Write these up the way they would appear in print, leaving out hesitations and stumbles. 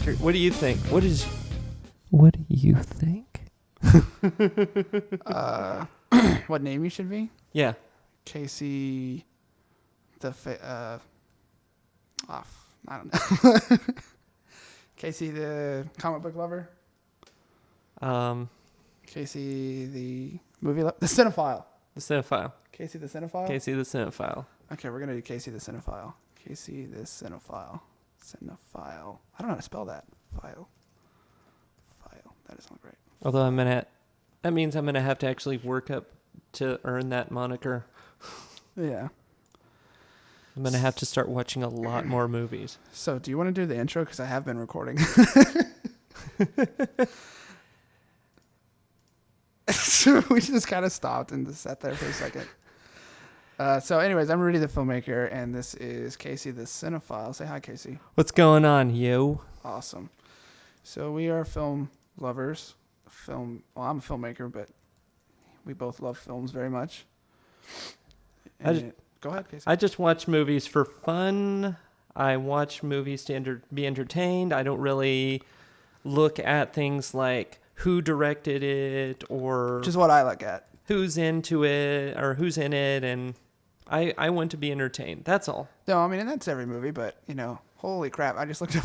What do you think? What do you think? What name you should be? Yeah. Casey, I don't know. Casey the comic book lover. Casey the movie the cinephile. The cinephile. Casey the cinephile. Casey the cinephile. Okay, we're gonna do Casey the cinephile. Casey the cinephile. Cinephile. I don't know how to spell that. File. That doesn't look right. Although that means I'm gonna have to actually work up to earn that moniker. Yeah. I'm gonna have to start watching a lot more movies. So, do you want to do the intro? Because I have been recording. So we just kind of stopped and just sat there for a second. So, anyways, I'm Rudy the filmmaker, and this is Casey the cinephile. Say hi, Casey. What's going on, yo? Awesome. So we are film lovers. Well, I'm a filmmaker, but we both love films very much. Go ahead, Casey. I just watch movies for fun. I watch movies to be entertained. I don't really look at things like who directed it or... Which is what I look at. Who's into it or who's in it, and I want to be entertained. That's all. No, I mean, and that's every movie, but, holy crap. I just looked up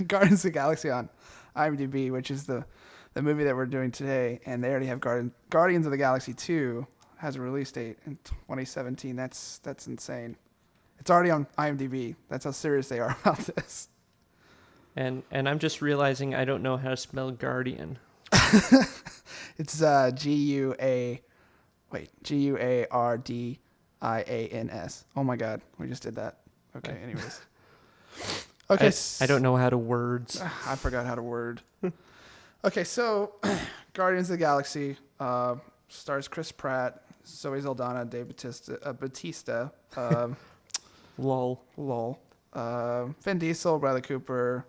Guardians of the Galaxy on IMDb, which is the movie that we're doing today, and they already have Guardians of the Galaxy 2 has a release date in 2017. That's insane. It's already on IMDb. That's how serious they are about this. And I'm just realizing I don't know how to spell Guardian. It's Guardians. Oh my God, we just did that. Okay, anyways. Okay. I don't know how to words. I forgot how to word. Okay, so Guardians of the Galaxy stars Chris Pratt, Zoe Saldana, Dave Bautista, Lol. Vin Diesel, Bradley Cooper,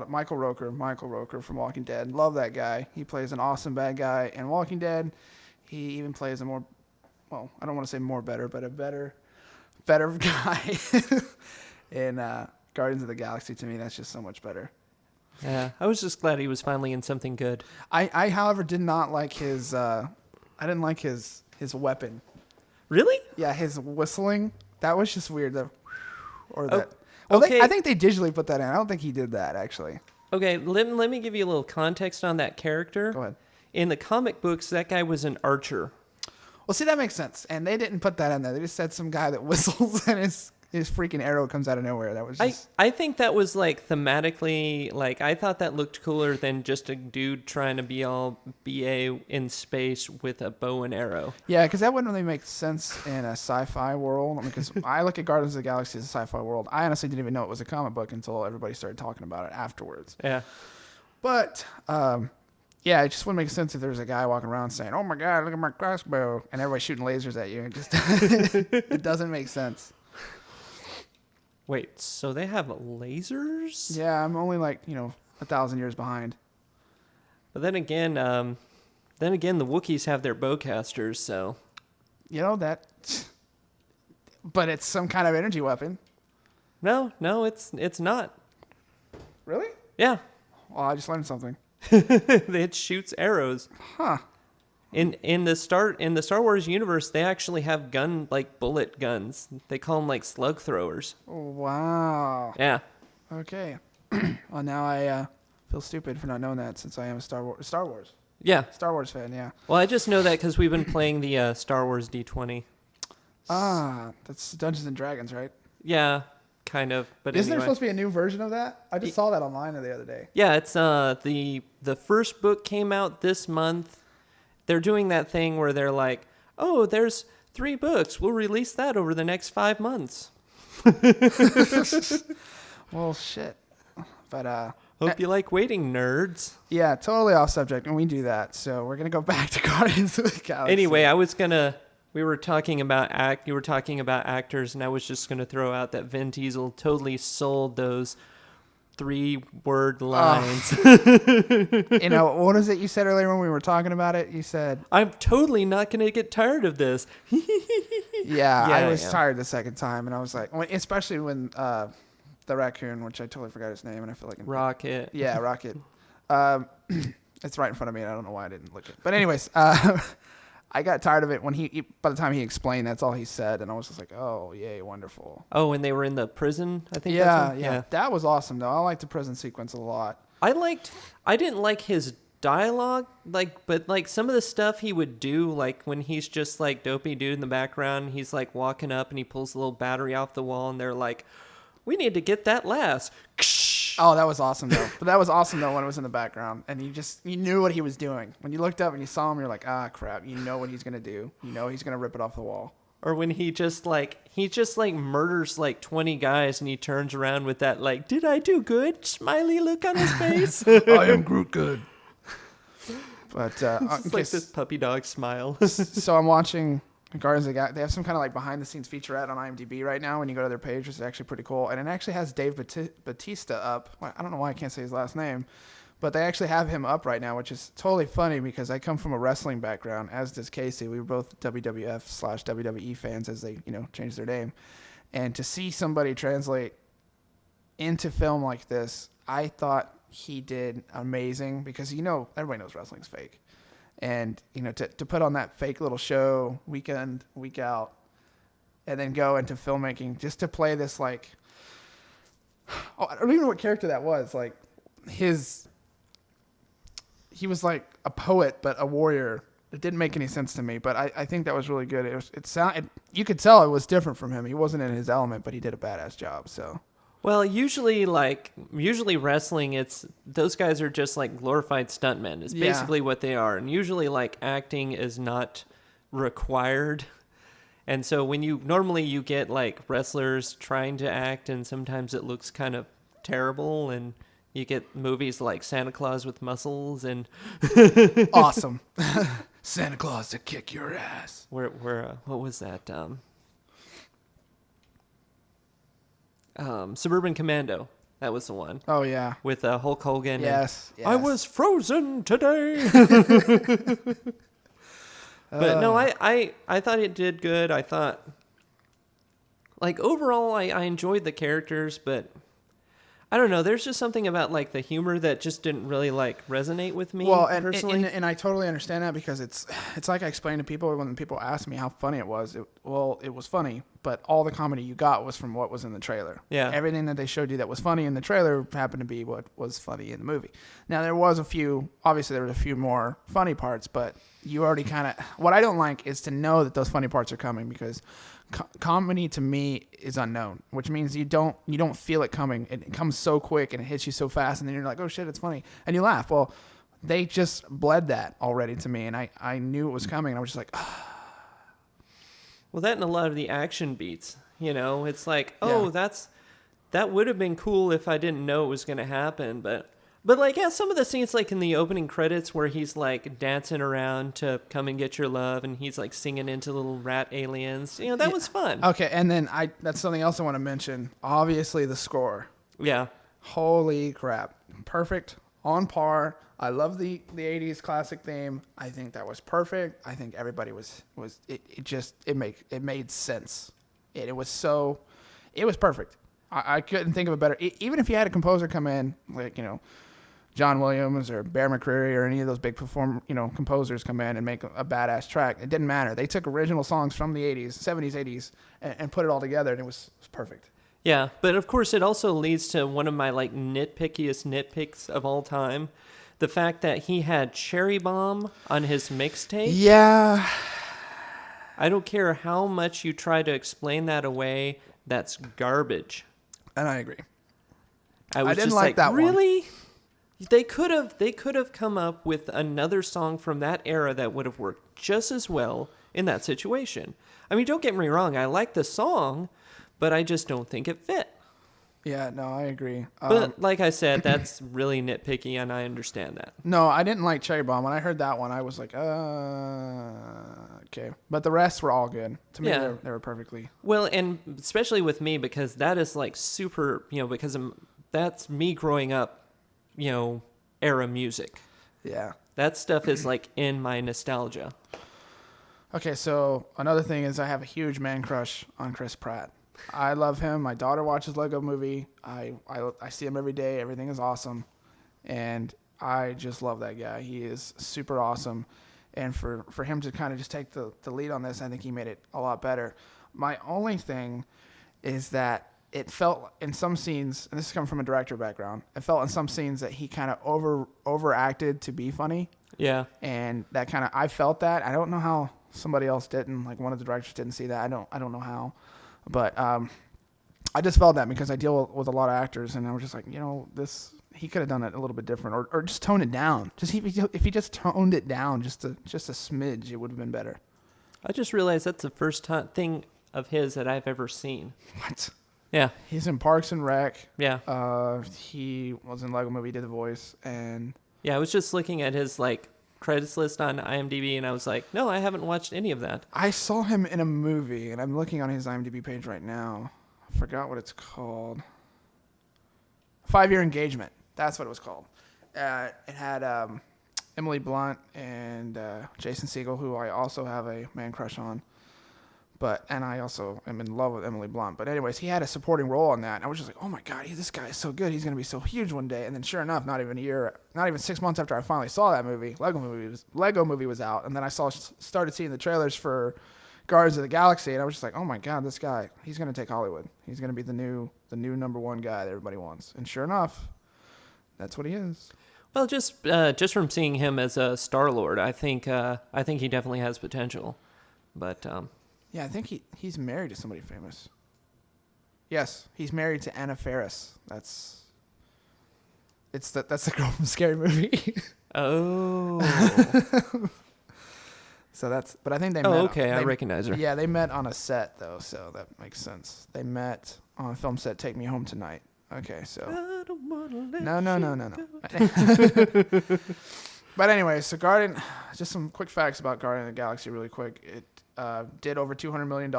Michael Rooker from Walking Dead. Love that guy. He plays an awesome bad guy in Walking Dead. He even plays I don't want to say more better, but a better guy in Guardians of the Galaxy. To me, that's just so much better. Yeah, I was just glad he was finally in something good. I however, did not like his... I didn't like his weapon. Really? Yeah, his whistling. That was just weird. Okay. I think they digitally put that in. I don't think he did that, actually. Okay, let me give you a little context on that character. Go ahead. In the comic books, that guy was an archer. Well, see, that makes sense. And they didn't put that in there. They just said some guy that whistles and his freaking arrow comes out of nowhere. That was just... I think that was, thematically, I thought that looked cooler than just a dude trying to be all BA in space with a bow and arrow. Yeah, because that wouldn't really make sense in a sci-fi world. Because I look at Guardians of the Galaxy as a sci-fi world. I honestly didn't even know it was a comic book until everybody started talking about it afterwards. Yeah. But... yeah, it just wouldn't make sense if there was a guy walking around saying, "Oh my God, look at my crossbow," and everybody shooting lasers at you. It just it doesn't make sense. Wait, so they have lasers? Yeah, I'm only 1,000 years behind. But then again, the Wookiees have their bowcasters, so that. But it's some kind of energy weapon. No, it's not. Really? Yeah. Well, I just learned something. It shoots arrows. Huh. In the Star Wars universe, they actually have bullet guns. They call them slug throwers. Wow. Yeah. Okay. Well, now I feel stupid for not knowing that since I am a Star Wars. Yeah. Star Wars fan. Yeah. Well, I just know that because we've been playing the Star Wars D20. That's Dungeons and Dragons, right? Yeah. Kind of, but Isn't anyway. there supposed to be a new version of that? I just saw that online the other day. Yeah, it's the first book came out this month. They're doing that thing where they're like, "Oh, there's 3 books. We'll release that over the next 5 months." Well, shit. But hope you like waiting, nerds. Yeah, totally off subject, and we do that. So we're gonna go back to Guardians of the Galaxy. Anyway, we were talking about you were talking about actors, and I was just going to throw out that Vin Diesel totally sold those 3-word lines. What is it you said earlier when we were talking about it? You said, "I'm totally not going to get tired of this." Yeah, I was tired the second time, and I was like, especially when the raccoon, which I totally forgot his name, and I feel like Rocket. Yeah, Rocket. It's right in front of me, and I don't know why I didn't look it. But anyways, I got tired of it when by the time he explained, that's all he said, and I was just like, oh, yay, wonderful. Oh, when they were in the prison, I think. Yeah. That was awesome, though. I liked the prison sequence a lot. I didn't like his dialogue, but some of the stuff he would do, like when he's just like dopey dude in the background, he's like walking up and he pulls a little battery off the wall, and they're like, we need to get that last. Oh, that was awesome, though. But that was awesome, though, when it was in the background. And you knew what he was doing. When you looked up and you saw him, you're like, ah, crap. You know what he's going to do. You know he's going to rip it off the wall. Or when he just murders like 20 guys, and he turns around with that like, did I do good? Smiley look on his face. I am Groot good. But it's like this puppy dog smile. So I'm watching Guardians of the Galaxy. They have some kind of like behind the scenes featurette on IMDb right now. When you go to their page, which is actually pretty cool, and it actually has Dave Bautista up. I don't know why I can't say his last name, but they actually have him up right now, which is totally funny because I come from a wrestling background, as does Casey. We were both WWF/WWE fans as they changed their name, and to see somebody translate into film like this, I thought he did amazing because everybody knows wrestling's fake. And, to put on that fake little show week in, week out, and then go into filmmaking just to play this, like, I don't even know what character that was. Like, he was like a poet, but a warrior. It didn't make any sense to me, but I think that was really good. You could tell it was different from him. He wasn't in his element, but he did a badass job, so. Well, usually wrestling, those guys are just like glorified stuntmen. It's basically what they are. And usually like acting is not required. And so when you get like wrestlers trying to act, and sometimes it looks kind of terrible, and you get movies like Santa Claus with muscles and awesome. Santa Claus to kick your ass. Where what was that? Suburban Commando. That was the one. Oh, yeah. With Hulk Hogan. Yes. I was frozen today. But no, I thought it did good. I thought, like, overall, I enjoyed the characters, but I don't know. There's just something about, like, the humor that just didn't really, like, resonate with me personally. And I totally understand that because it's like I explained to people when people ask me how funny it was. It was funny, but all the comedy you got was from what was in the trailer. Yeah. Everything that they showed you that was funny in the trailer happened to be what was funny in the movie. Now, there was a few more funny parts, but you already kind of... What I don't like is to know that those funny parts are coming because... comedy to me is unknown, which means you don't feel it coming. It comes so quick and it hits you so fast, and then you're like, oh shit, it's funny, and you laugh. Well, they just bled that already to me, and I knew it was coming, and I was just like, Well, that and a lot of the action beats, it's like, that would have been cool if I didn't know it was going to happen, but like, yeah, some of the scenes, like in the opening credits where he's like dancing around to come and get your love, and he's like singing into little rat aliens, that was fun. Okay, and then that's something else I want to mention. Obviously, the score. Yeah. Holy crap. Perfect. On par. I love the 80s classic theme. I think that was perfect. I think everybody it made sense. It was perfect. I couldn't think of a better, even if you had a composer come in, like, John Williams or Bear McCreary or any of those big composers come in and make a badass track. It didn't matter. They took original songs from the 80s, 70s, 80s, and put it all together, and it was perfect. Yeah, but of course it also leads to one of my like nitpicks of all time. The fact that he had Cherry Bomb on his mixtape. Yeah. I don't care how much you try to explain that away, that's garbage. And I agree. I didn't just like that one. Really? They could have come up with another song from that era that would have worked just as well in that situation. I mean, don't get me wrong, I like the song, but I just don't think it fit. Yeah, no, I agree. But like I said, that's really nitpicky, and I understand that. No, I didn't like Cherry Bomb. When I heard that one, I was like, okay. But the rest were all good. To me, they were perfectly... Well, and especially with me, because that is like super, that's me growing up, era music. Yeah. That stuff is like in my nostalgia. Okay, so another thing is I have a huge man crush on Chris Pratt. I love him. My daughter watches Lego Movie. I see him every day. Everything is awesome, and I just love that guy. He is super awesome, and for him to kind of just take the lead on this, I think he made it a lot better. My only thing is that it felt in some scenes, and this is coming from a director background, it felt in some scenes that he kind of overacted to be funny. Yeah. And that kind of, I felt that. I don't know how somebody else didn't, like one of the directors didn't see that. I don't know how. But I just felt that because I deal with a lot of actors, and I was just like, he could have done it a little bit different, or just tone it down. Just if he just toned it down just a smidge, it would have been better. I just realized that's the first thing of his that I've ever seen. What? Yeah. He's in Parks and Rec. Yeah. He was in Lego Movie, did the voice, and yeah, I was just looking at his credits list on IMDb, and I was like, no, I haven't watched any of that. I saw him in a movie, and I'm looking on his IMDb page right now. I forgot what it's called. 5-Year Engagement. That's what it was called. It had Emily Blunt and Jason Segel, who I also have a man crush on. And I also am in love with Emily Blunt. But anyways, he had a supporting role on that. And I was just like, oh my God, this guy is so good. He's going to be so huge one day. And then sure enough, not even 6 months after I finally saw that movie, Lego movie was out. And then I started seeing the trailers for Guardians of the Galaxy. And I was just like, oh my God, this guy, he's going to take Hollywood. He's going to be the new number one guy that everybody wants. And sure enough, that's what he is. Well, just from seeing him as a Star-Lord, I think he definitely has potential. But yeah, I think he's married to somebody famous. Yes, he's married to Anna Faris. That's the girl from Scary Movie. Oh. But I think they met. Oh, okay, I recognize her. Yeah, they met on a set though, so that makes sense. They met on a film set, Take Me Home Tonight. Okay, so I don't wanna let no. But anyway, so just some quick facts about Guardian of the Galaxy really quick. It did over $200 million.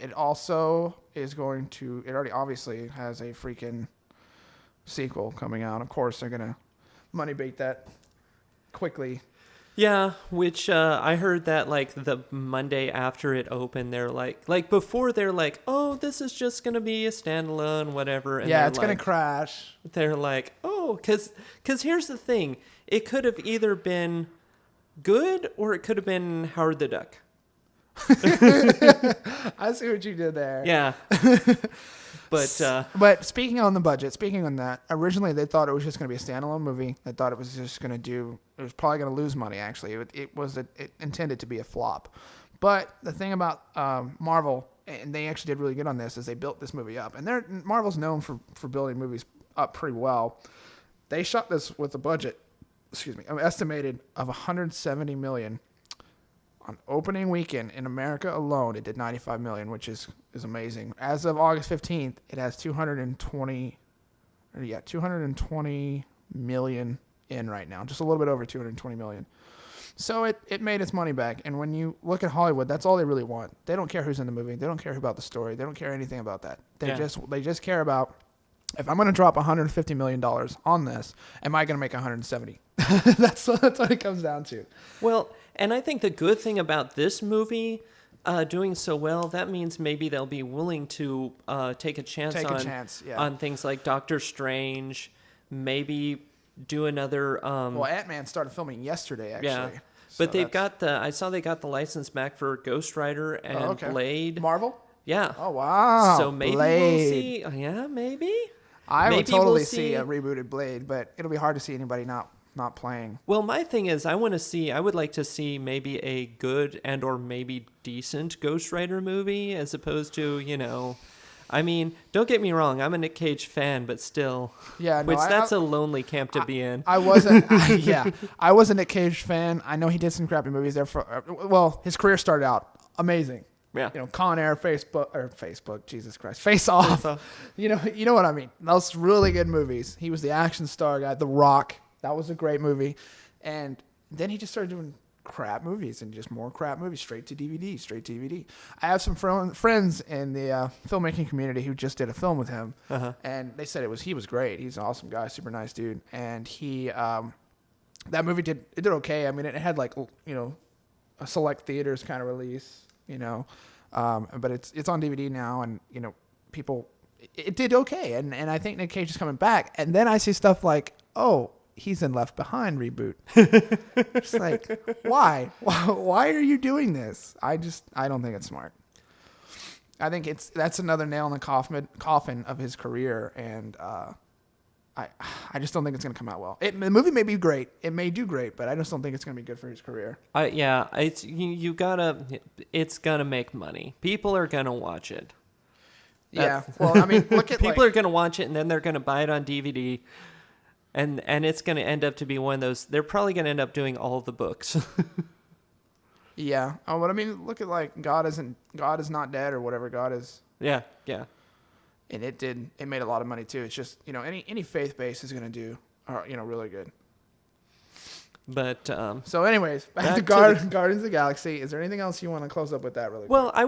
It also is it already obviously has a freaking sequel coming out. Of course, they're going to money bait that quickly. Yeah, which I heard that the Monday after it opened, they're before they're like, oh, this is just going to be a standalone, whatever. And yeah, it's going to crash. They're like, oh, because here's the thing. It could have either been good or it could have been Howard the Duck. I see what you did there. Yeah. But speaking on that, originally they thought it was just going to be a standalone movie. They thought it was just going to it was probably going to lose money, actually. It intended to be a flop. But the thing about Marvel, and they actually did really good on this, is they built this movie up. And Marvel's known for building movies up pretty well. They shot this with a budget, estimated of $170 million. On opening weekend in America alone, it did $95 million, which is amazing. As of August 15th, it has $220 million in right now, just a little bit over $220 million. So it made its money back. And when you look at Hollywood, that's all they really want. They don't care who's in the movie. They don't care about the story. They don't care anything about that. They just care about, if I'm going to drop $150 million on this, am I going to make $170? That's what it comes down to. Well, and I think the good thing about this movie doing so well, that means maybe they'll be willing to take a chance on things like Doctor Strange, maybe do another... well, Ant-Man started filming yesterday, actually. Yeah. So but I saw they got the license back for Ghost Rider and Blade. Marvel? Yeah. Oh, wow. So maybe we'll see... Yeah, maybe. I would totally see a rebooted Blade, but it'll be hard to see anybody not playing. Well, my thing is, I would like to see maybe a good and or maybe decent Ghost Rider movie, as opposed to, I mean, don't get me wrong, I'm a Nick Cage fan, but still, that's a lonely camp to be in. I was a Nick Cage fan. I know he did some crappy movies there his career started out amazing. Yeah. Con Air, Facebook, Jesus Christ, Face Off. You know what I mean? Those really good movies. He was the action star guy, The Rock. That was a great movie. And then he just started doing crap movies and just more crap movies, straight to DVD. I have some friends in the filmmaking community who just did a film with him. Uh-huh. And they said he was great. He's an awesome guy, super nice dude. And he, that movie did okay. I mean, it had a select theaters kind of release, But it's on DVD now, and people, it did okay, and I think Nick Cage is coming back. And then I see stuff like, oh, he's in Left Behind reboot. It's like, why are you doing this? I don't think it's smart. I think that's another nail in the coffin of his career, and I just don't think it's going to come out well. The movie may be great. It may do great, but I just don't think it's going to be good for his career. Yeah, it's gonna make money. People are gonna watch it. Yeah. Well, I mean, look at people are gonna watch it, and then they're gonna buy it on DVD, and it's gonna end up to be one of those. They're probably gonna end up doing all of the books. Yeah. Oh, but I mean, look at God is not dead or whatever. God is. Yeah. And it made a lot of money too. It's just, any faith base is going to do, really good. But, so anyways, back to Guardians of the Galaxy. Is there anything else you want to close up with that really quick? Well, I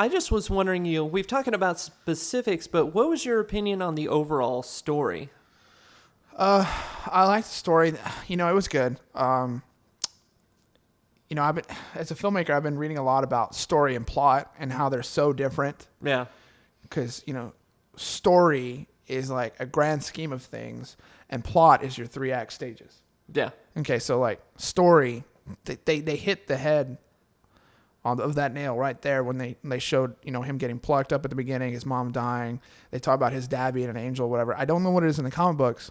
just was wondering we've talking about specifics, but what was your opinion on the overall story? I liked the story. It was good. As a filmmaker, I've been reading a lot about story and plot and how they're so different. Yeah. Because, story is like a grand scheme of things, and plot is your 3-act stages. Yeah. Okay, so story, they hit the head of that nail right there when they showed, him getting plucked up at the beginning, his mom dying. They talk about his dad being an angel, whatever. I don't know what it is in the comic books,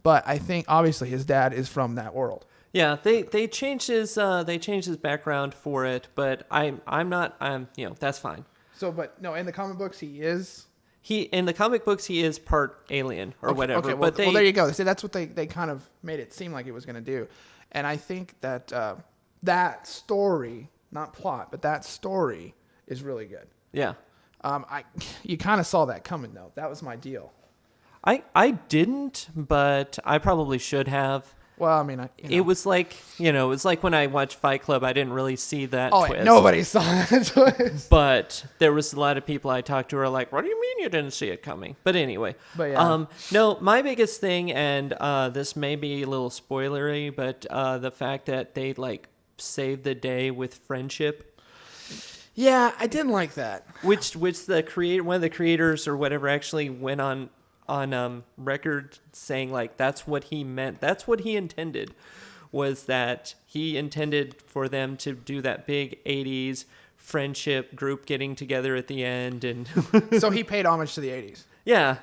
but I think obviously his dad is from that world. Yeah, they changed his background for it, but that's fine. So, but no, in the comic books in the comic books he is part alien or whatever. Okay, well, there you go. See, that's what they kind of made it seem like it was going to do, and I think that that story, not plot, but that story is really good. Yeah. You kind of saw that coming though. That was my deal. I didn't, but I probably should have. Well, I mean, it was like, it was like when I watched Fight Club, I didn't really see that twist. Yeah, nobody saw that twist. But there was a lot of people I talked to who are like, what do you mean you didn't see it coming? But anyway. But yeah. No, my biggest thing, and this may be a little spoilery, but the fact that they saved the day with friendship. Yeah, I didn't like that. Which one of the creators or whatever actually went on record saying that's what he meant. That's what he intended, was that he intended for them to do that big 80s friendship group getting together at the end. And so he paid homage to the 80s. Yeah.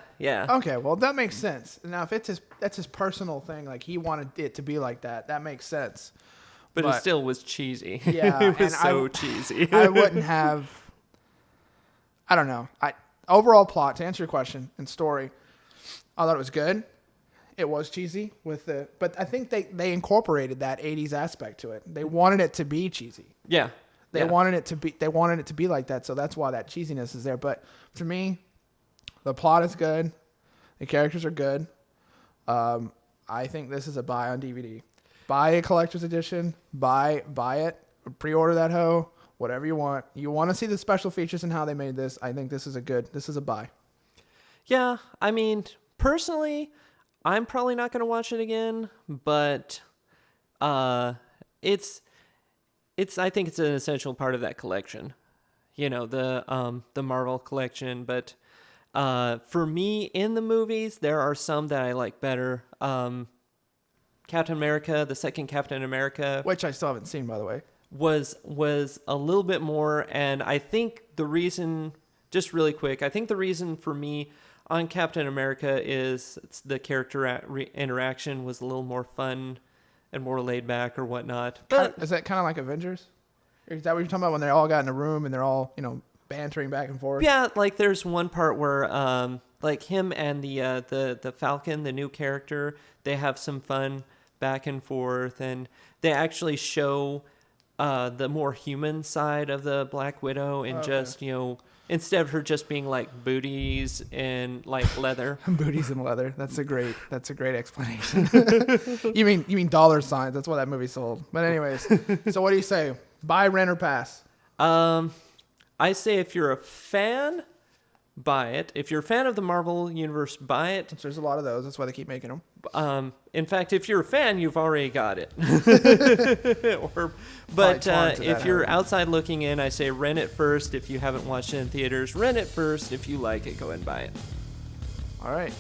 Okay, well, that makes sense. Now, if that's his personal thing, he wanted it to be like that, that makes sense. But it still was cheesy. Yeah. It was so cheesy. I wouldn't have, I don't know. Overall plot, to answer your question, and story, I thought it was good. It was cheesy but I think they incorporated that 80s aspect to it. They wanted it to be cheesy. Yeah. They wanted it to be like that, so that's why that cheesiness is there. But for me, the plot is good. The characters are good. I think this is a buy on DVD. Buy a collector's edition. Buy it. Pre-order that hoe. Whatever you want. You want to see the special features and how they made this. I think this is a buy. Yeah, I mean, personally, I'm probably not going to watch it again, but I think it's an essential part of that collection. The Marvel collection, but for me in the movies, there are some that I like better. Captain America, the second Captain America, which I still haven't seen, by the way, was a little bit more, and I think the reason, just really quick, I think the reason for me on Captain America is the character interaction was a little more fun and more laid back or whatnot. But is that kind of like Avengers? Is that what you're talking about when they all got in a room and they're all, bantering back and forth? Yeah, there's one part where him and the Falcon, the new character, they have some fun back and forth, and they actually show the more human side of the Black Widow and just, instead of her just being booties and leather. Booties and leather. That's a great explanation. You mean dollar signs. That's what that movie sold. But anyways, so what do you say? Buy, rent, or pass? I say if you're a fan, buy it. If you're a fan of the Marvel Universe, buy it. There's a lot of those. That's why they keep making them. In fact, if you're a fan, you've already got it. If you're outside looking in, I say rent it first. If you haven't watched it in theaters, rent it first. If you like it, go and buy it. All right.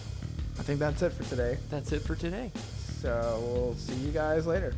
I think that's it for today. That's it for today. So we'll see you guys later.